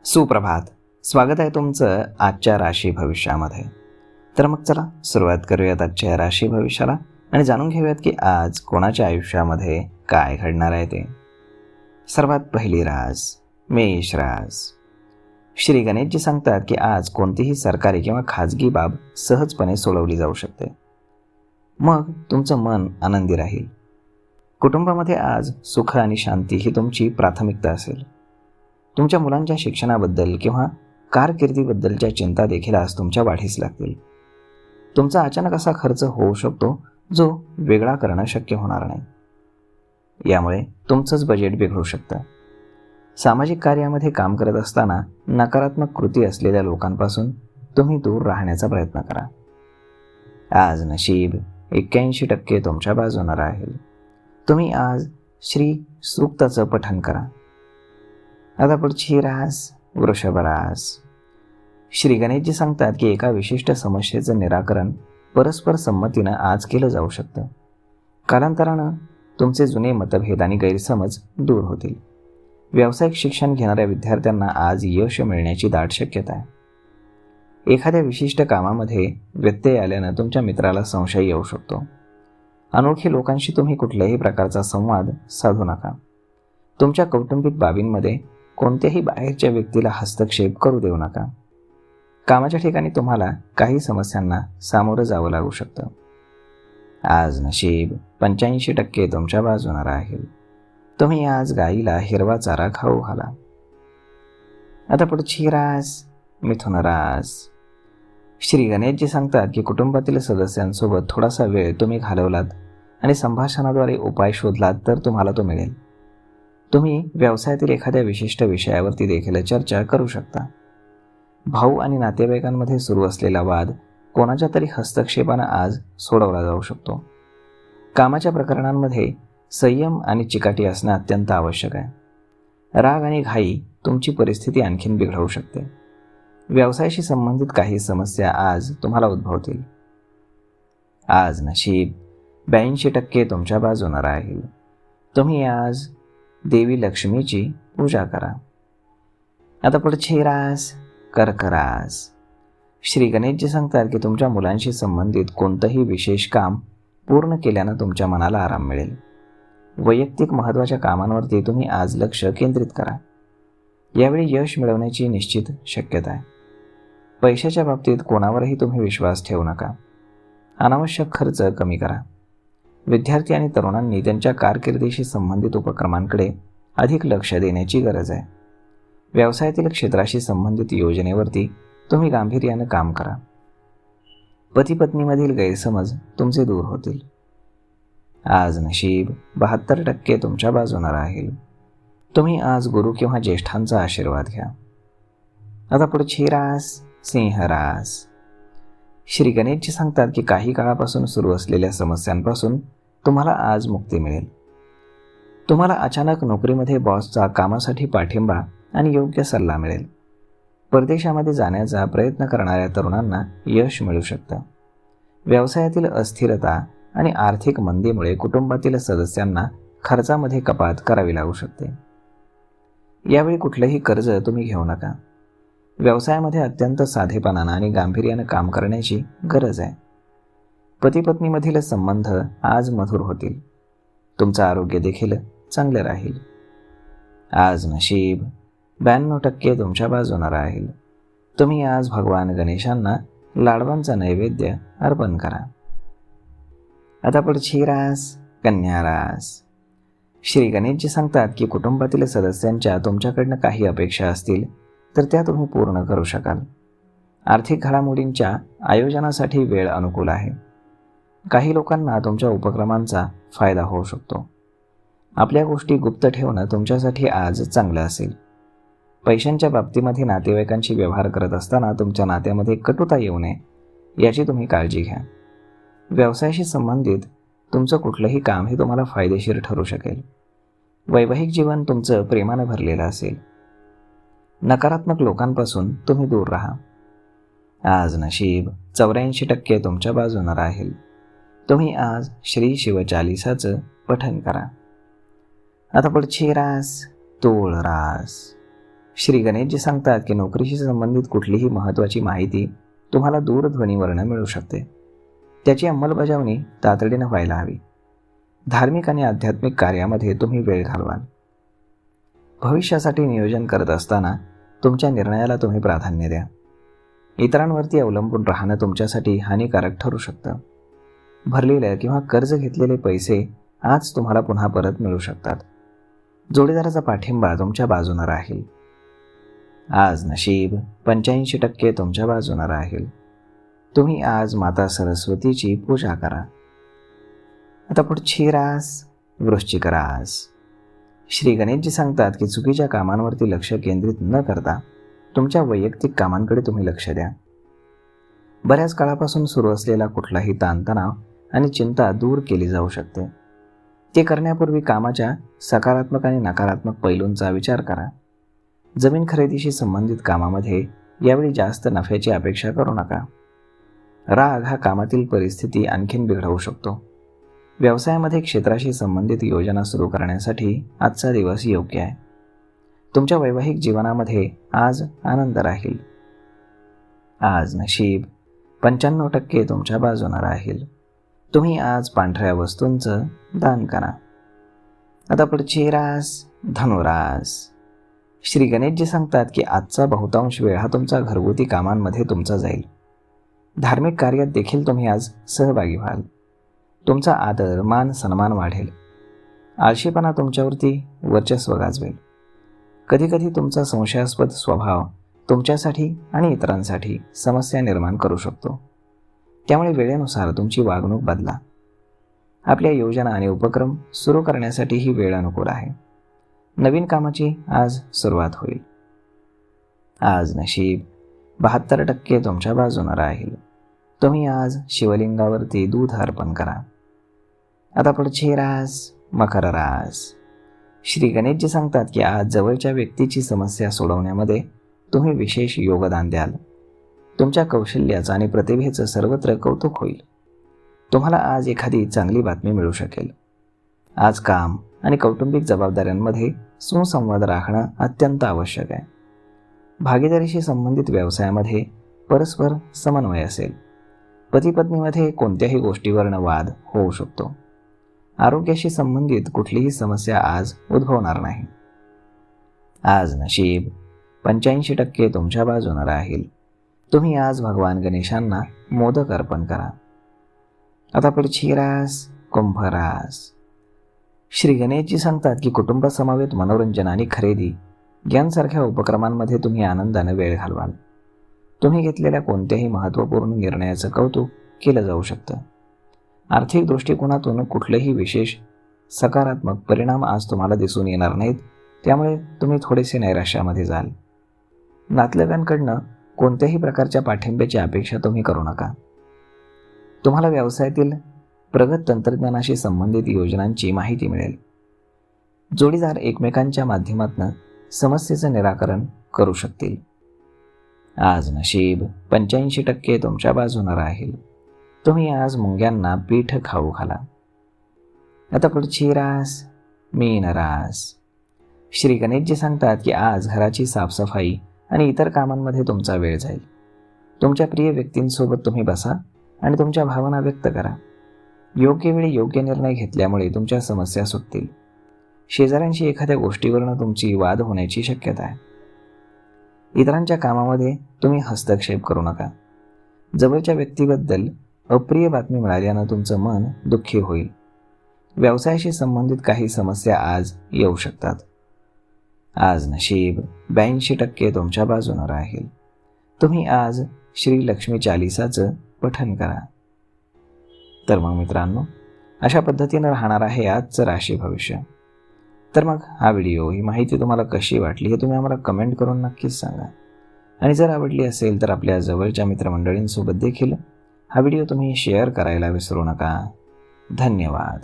सुप्रभात. स्वागत आहे तुमचं आजच्या राशी भविष्यामध्ये. तर मग चला सुरुवात करूयात आजच्या राशी भविष्याला आणि जाणून घेऊयात की आज कोणाच्या आयुष्यामध्ये काय घडणार आहे ते. सर्वात पहिली रास मेष रास. श्री गणेशजी सांगतात की आज कोणतीही सरकारी किंवा खाजगी बाब सहजपणे सोडवली जाऊ शकते. मग तुमचं मन आनंदी राहील. कुटुंबामध्ये आज सुख आणि शांती ही तुमची प्राथमिकता असेल. तुमच्या मुलांच्या शिक्षणाबद्दल किंवा कारकिर्दीबद्दलच्या चिंता देखील आज तुमच्या वाढीस लागतील. तुमचा अचानक असा खर्च होऊ शकतो जो वेगळा करणं शक्य होणार नाही. यामुळे तुमचंच बजेट बिघडू शकतं. सामाजिक कार्यामध्ये काम करत असताना नकारात्मक कृती असलेल्या लोकांपासून तुम्ही दूर राहण्याचा प्रयत्न करा. आज नशीब 81% तुमच्या बाजूने राहील. तुम्ही आज श्री सूक्ताचं पठण करा. आता पुढची रास वृषभ रास. श्री गणेशजी सांगतात की एका विशिष्ट समस्येचं निराकरण परस्पर संमतीनं आज केलं जाऊ शकतं. कालांतरानं तुमचे जुने मतभेद आणि गैरसमज दूर होतील. व्यावसायिक शिक्षण घेणाऱ्या विद्यार्थ्यांना आज यश मिळण्याची दाट शक्यता आहे. एखाद्या विशिष्ट कामामध्ये व्यत्यय आल्यानं तुमच्या मित्राला संशय येऊ शकतो. अनोळखी लोकांशी तुम्ही कुठल्याही प्रकारचा संवाद साधू नका. तुमच्या कौटुंबिक बाबींमध्ये कोणत्याही बाहेरच्या व्यक्तीला हस्तक्षेप करू देऊ नका. कामाच्या ठिकाणी तुम्हाला काही समस्यांना सामोरं जावं लागू शकतं. आज नशीब 85% तुमच्या बाजूने राहील. तुम्ही आज गाईला हिरवा चारा खाऊ घाला. आता पुढची रास मिथुन रास. श्री गणेशजी सांगतात की कुटुंबातील सदस्यांसोबत थोडासा वेळ तुम्ही घालवलात आणि संभाषणाद्वारे उपाय शोधलात तर तुम्हाला तो मिळेल. तुम्ही व्यवसायातील एखाद्या विशिष्ट विषयावरती देखील चर्चा करू शकता. भाऊ आणि नातेवाईकांमध्ये सुरू असलेला वाद कोणाच्या तरी हस्तक्षेपानं आज सोडवला जाऊ शकतो. कामाच्या प्रकरणांमध्ये संयम आणि चिकाटी असणं अत्यंत आवश्यक आहे. राग आणि घाई तुमची परिस्थिती आणखीन बिघडवू शकते. व्यवसायाशी संबंधित काही समस्या आज तुम्हाला उद्भवतील. आज नशीब 82% तुमच्या बाजूने राहील. तुम्ही आज देवी लक्ष्मीची पूजा करा. आता पुढची रास कर्क रास. श्री गणेशजी सांगतात की तुमच्या मुलांशी संबंधित कोणतंही विशेष काम पूर्ण केल्यानं तुमच्या मनाला आराम मिळेल. वैयक्तिक महत्त्वाच्या कामांवरती तुम्ही आज लक्ष केंद्रित करा. यावेळी यश मिळवण्याची निश्चित शक्यता आहे. पैशाच्या बाबतीत कोणावरही तुम्ही विश्वास ठेवू नका. अनावश्यक खर्च कमी करा. विद्यार्थी आणि तरुणांनी त्यांच्या कारकिर्दीशी संबंधित उपक्रमांकडे अधिक लक्ष देण्याची गरज आहे. व्यवसायातील क्षेत्राशी संबंधित योजनेवरती तुम्ही गांभीर्यानं काम करा. पती पत्नीमधील गैरसमज तुमचे दूर होतील. आज नशीब 72% तुमच्या बाजूने राहील. तुम्ही आज गुरु किंवा ज्येष्ठांचा आशीर्वाद घ्या. आता पुढची रास सिंह रास. श्री गणेशजी सांगतात की काही काळापासून सुरू असलेल्या समस्यांपासून तुम्हाला आज मुक्ती मिळेल. तुम्हाला अचानक नोकरीमध्ये बॉसचा कामासाठी पाठिंबा आणि योग्य सल्ला मिळेल. परदेशामध्ये जाण्याचा प्रयत्न करणाऱ्या तरुणांना यश मिळू शकतं. व्यवसायातील अस्थिरता आणि आर्थिक मंदीमुळे कुटुंबातील सदस्यांना खर्चामध्ये कपात करावी लागू शकते. यावेळी कुठलंही कर्ज तुम्ही घेऊ नका. व्यवसायामध्ये अत्यंत साधेपणानं आणि गांभीर्यानं काम करण्याची गरज आहे. पती पत्नीमधील संबंध आज मधुर होतील. तुमचं आरोग्य देखील चांगलं राहील. आज नशीब 92% तुमच्या बाजूने राहील. तुम्ही आज भगवान गणेशांना लाडवांचा नैवेद्य अर्पण करा. आता पुढची रास कन्या रास. श्री गणेशजी सांगतात की कुटुंबातील सदस्यांच्या तुमच्याकडनं काही अपेक्षा असतील तर त्या तुम्ही पूर्ण करू शकाल. आर्थिक घडामोडींच्या आयोजनासाठी वेळ अनुकूल आहे. काही लोकांना तुमच्या उपक्रमांचा फायदा होऊ शकतो. आपल्या गोष्टी गुप्त ठेवणं तुमच्यासाठी आज चांगलं असेल. पैशांच्या बाबतीमध्ये नातेवाईकांशी व्यवहार करत असताना तुमच्या नात्यामध्ये कटुता येऊ नये याची तुम्ही काळजी घ्या. व्यवसायाशी संबंधित तुमचं कुठलंही काम हे तुम्हाला फायदेशीर ठरू शकेल. वैवाहिक जीवन तुमचं प्रेमानं भरलेलं असेल. नकारात्मक लोकांपासून तुम्ही दूर राहा. आज नशीब 84% तुमच्या बाजूने राहील. तुम्ही आज श्री शिवचालीसाचं पठण करा. आता पुढची रास तूळ रास. श्री गणेशजी सांगतात की नोकरीशी संबंधित कुठलीही महत्त्वाची माहिती तुम्हाला दूरध्वनीवरनं मिळू शकते. त्याची अंमलबजावणी तातडीनं व्हायला हवी. धार्मिक आणि आध्यात्मिक कार्यामध्ये तुम्ही वेळ घालवाल. भविष्यासाठी नियोजन करत असताना तुमच्या निर्णयाला तुम्ही प्राधान्य द्या. इतरांवरती अवलंबून राहणं तुमच्यासाठी हानिकारक ठरू शकतं. भरलेले किंवा कर्ज घेतलेले पैसे आज तुम्हाला पुन्हा परत मिळू शकतात. जोडीदाराचा पाठिंबा तुमच्या बाजूनं राहील. आज नशीब 85% तुमच्या बाजूनं राहील. तुम्ही आज माता सरस्वतीची पूजा करा. आता पुढची रास वृश्चिक रास. श्री गणेशजी सांगतात की चुकीच्या कामांवरती लक्ष केंद्रित न करता तुमच्या वैयक्तिक कामांकडे तुम्ही लक्ष द्या. बऱ्याच काळापासून सुरू असलेला कुठलाही ताणतणाव आणि चिंता दूर केली जाऊ शकते. ते करण्यापूर्वी कामाच्या सकारात्मक आणि नकारात्मक पैलूंचा विचार करा. जमीन खरेदीशी संबंधित कामामध्ये यावेळी जास्त नफ्याची अपेक्षा करू नका. राग हा कामातील परिस्थिती आणखीन बिघडवू शकतो. व्यवसायामध्ये क्षेत्राशी संबंधित योजना सुरू करण्यासाठी आजचा दिवस योग्य आहे. तुमच्या वैवाहिक जीवनामध्ये आज आनंद राहील. आज नशीब 95% तुमच्या बाजूनं राहील. तुम्ही आज पांढऱ्या वस्तूंचं दान करा. आता पुढची रास धनुरास. श्री गणेशजी सांगतात की आजचा बहुतांश वेळ हा तुमचा घरगुती कामांमध्ये तुमचा जाईल. धार्मिक कार्यात देखील तुम्ही आज सहभागी व्हाल. तुमचा आदर मान सन्मान वाढेल. आळशीपणा तुमच्यावरती वर्चस्व गाजवेल. कधीकधी तुमचा संशयास्पद स्वभाव तुमच्यासाठी आणि इतरांसाठी समस्या निर्माण करू शकतो. त्यामुळे वेळेनुसार तुमची वागणूक बदला. आपल्या योजना आणि उपक्रम सुरू करण्यासाठी ही वेळ अनुकूल आहे. नवीन कामाची आज सुरुवात होईल. आज नशीब 72% तुमच्या बाजूनं राहील. तुम्ही आज शिवलिंगावरती दूध अर्पण करा. आता पुढची रास मकर रास. श्री गणेशजी सांगतात की आज जवळच्या व्यक्तीची समस्या सोडवण्यामध्ये तुम्ही विशेष योगदान द्याल. तुमच्या कौशल्याचं आणि प्रतिभेचं सर्वत्र कौतुक होईल. तुम्हाला आज एखादी चांगली बातमी मिळू शकेल. आज काम आणि कौटुंबिक जबाबदाऱ्यांमध्ये सुसंवाद राखणं अत्यंत आवश्यक आहे. भागीदारीशी संबंधित व्यवसायामध्ये परस्पर समन्वय असेल. पती पत्नीमध्ये कोणत्याही गोष्टीवरनं वाद होऊ शकतो. आरोग्याशी संबंधित कुठलीही समस्या आज उद्भवणार नाही. आज नशीब 85% तुमच्या बाजूनं राहील. तुम्ही आज भगवान गणेशांना मोदक अर्पण करा. आता पुढची रास कुंभ रास. श्री गणेशजी सांगतात की कुटुंबासमवेत मनोरंजन आणि खरेदी यांसारख्या उपक्रमांमध्ये तुम्ही आनंदाने वेळ घालवाल. तुम्ही घेतलेल्या कोणत्याही महत्त्वपूर्ण निर्णयाचं कौतुक केलं जाऊ शकतं. आर्थिक दृष्टिकोनातून कुठलेही विशेष सकारात्मक परिणाम आज तुम्हाला दिसून येणार नाहीत. त्यामुळे तुम्ही थोडेसे नैराश्यामध्ये जाल. नातलगांकडनं कोणत्याही प्रकारच्या पाठिंब्याची अपेक्षा तुम्ही करू नका. तुम्हाला व्यवसायातील प्रगत तंत्रज्ञानाशी संबंधित योजनांची माहिती मिळेल. जोडीदार एकमेकांच्या माध्यमातून समस्येचं निराकरण करू शकतील. आज नशीब 85% तुमच्या बाजूनं राहील. तुम्ही आज मुंग्यांना पीठ खाऊ घाला. आता पुढची रास मीन रास. श्री गणेशजी सांगतात की आज घराची साफसफाई आणि इतर कामांमध्ये तुमचा वेळ जाईल. तुमच्या प्रिय व्यक्तींसोबत तुम्ही बसा आणि तुमच्या भावना व्यक्त करा. योग्य वेळी योग्य निर्णय घेतल्यामुळे तुमच्या समस्या सुटतील. शेजाऱ्यांशी एखाद्या गोष्टीवरनं तुमची वाद होण्याची शक्यता आहे. इतरांच्या कामामध्ये तुम्ही हस्तक्षेप करू नका. जवळच्या व्यक्तीबद्दल अप्रिय बातमी मिळाल्यानं तुमचं मन दुःखी होईल. व्यवसायाशी संबंधित काही समस्या आज येऊ शकतात. आज नशीब 82% तुमच्या बाजूनं राहील. तुम्ही आज श्री लक्ष्मी चालिसाचं पठण करा. तर मग मित्रांनो, अशा पद्धतीनं राहणार आहे आजचं राशी भविष्य. तर मग हा व्हिडिओ, ही माहिती तुम्हाला कशी वाटली हे तुम्ही आम्हाला कमेंट करून नक्कीच सांगा. आणि जर आवडली असेल तर आपल्या जवळच्या मित्रमंडळींसोबत देखील हा व्हिडिओ तुम्ही शेअर करायला विसरू नका. धन्यवाद.